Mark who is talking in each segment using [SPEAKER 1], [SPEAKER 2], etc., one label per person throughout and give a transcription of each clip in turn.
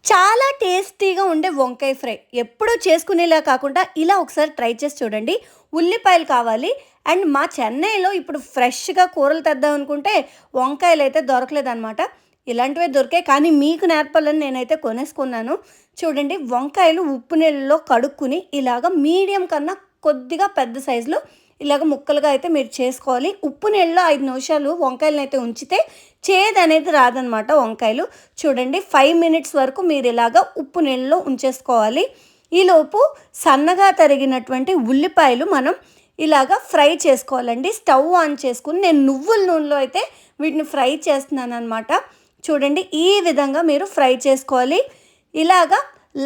[SPEAKER 1] చాలా టేస్టీగా ఉండే వంకాయ ఫ్రై. ఎప్పుడూ చేసుకునేలా కాకుండా ఇలా ఒకసారి ట్రై చేసి చూడండి. ఉల్లిపాయలు కావాలి. అండ్ మా చెన్నైలో ఇప్పుడు ఫ్రెష్‌గా కూరలు తెద్దామనుకుంటే వంకాయలైతే దొరకలేదనమాట. ఇలాంటివే దొరికాయి. కానీ మీకు నేర్పాలని నేనైతే కొనేసుకున్నాను. చూడండి, వంకాయలు ఉప్పు నీళ్ళలో కడుక్కుని ఇలాగ మీడియం కన్నా కొద్దిగా పెద్ద సైజులో ఇలాగ ముక్కలుగా అయితే మీరు చేసుకోవాలి. ఉప్పు నీళ్ళలో 5 నిమిషాలు వంకాయలనైతే ఉంచితే చేదనేది రాదనమాట వంకాయలు. చూడండి, 5 మినిట్స్ వరకు మీరు ఇలాగ ఉప్పు నీళ్ళలో ఉంచేసుకోవాలి. ఈలోపు సన్నగా తరిగినటువంటి ఉల్లిపాయలు మనం ఇలాగ ఫ్రై చేసుకోవాలండి. స్టవ్ ఆన్ చేసుకుని నేను నువ్వుల నూనెలో అయితే వీటిని ఫ్రై చేస్తున్నానమాట. చూడండి, ఈ విధంగా మీరు ఫ్రై చేసుకోవాలి. ఇలాగా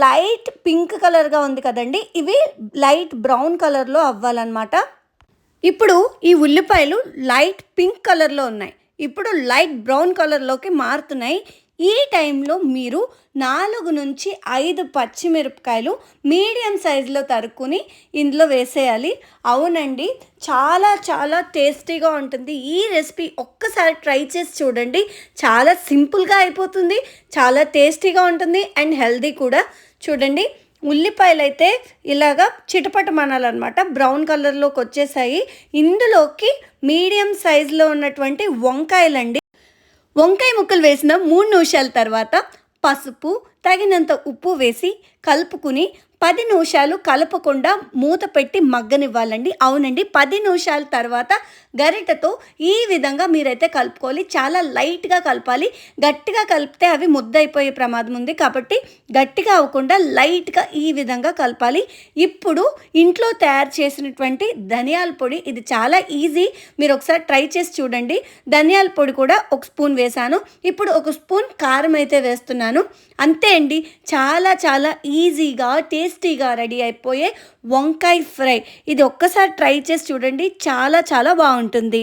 [SPEAKER 1] లైట్ పింక్ కలర్గా ఉంది కదండి, ఇవి లైట్ బ్రౌన్ కలర్లో అవ్వాలన్నమాట. ఇప్పుడు ఈ ఉల్లిపాయలు లైట్ పింక్ కలర్లో ఉన్నాయి. ఇప్పుడు లైట్ బ్రౌన్ కలర్లోకి మారుతున్నాయి. ఈ టైంలో మీరు 4-5 పచ్చిమిరపకాయలు మీడియం సైజులో తరుక్కుని ఇందులో వేసేయాలి. అవునండి, చాలా చాలా టేస్టీగా ఉంటుంది. ఈ రెసిపీ ఒక్కసారి ట్రై చేసి చూడండి. చాలా సింపుల్గా అయిపోతుంది, చాలా టేస్టీగా ఉంటుంది అండ్ హెల్దీ కూడా. చూడండి, ఉల్లిపాయలు అయితే ఇలాగా చిటపటమనాలన్నమాట, బ్రౌన్ కలర్లోకి వచ్చేసాయి. ఇందులోకి మీడియం సైజులో ఉన్నటువంటి వంకాయలండి. వంకాయ ముక్కలు వేసిన 3 నిమిషాల తర్వాత పసుపు, తగినంత ఉప్పు వేసి కలుపుకుని 10 నిమిషాలు కలపకుండా మూత పెట్టి మగ్గనివ్వాలండి. అవునండి, 10 నిమిషాల తర్వాత గరిటెతో ఈ విధంగా మీరైతే కలుపుకోవాలి. చాలా లైట్గా కలపాలి. గట్టిగా కలిపితే అవి ముద్దయిపోయే ప్రమాదం ఉంది. కాబట్టి గట్టిగా అవ్వకుండా లైట్గా ఈ విధంగా కలపాలి. ఇప్పుడు ఇంట్లో తయారు చేసినటువంటి ధనియాల పొడి, ఇది చాలా ఈజీ, మీరు ఒకసారి ట్రై చేసి చూడండి. ధనియాల పొడి కూడా 1 స్పూన్ వేశాను. ఇప్పుడు 1 స్పూన్ కారం అయితే వేస్తున్నాను. అంతే అండి, చాలా చాలా ఈజీగా టేస్టీగా రెడీ అయిపోయే వంకాయ ఫ్రై. ఇది ఒక్కసారి ట్రై చేసి చూడండి, చాలా చాలా బాగుంటుంది.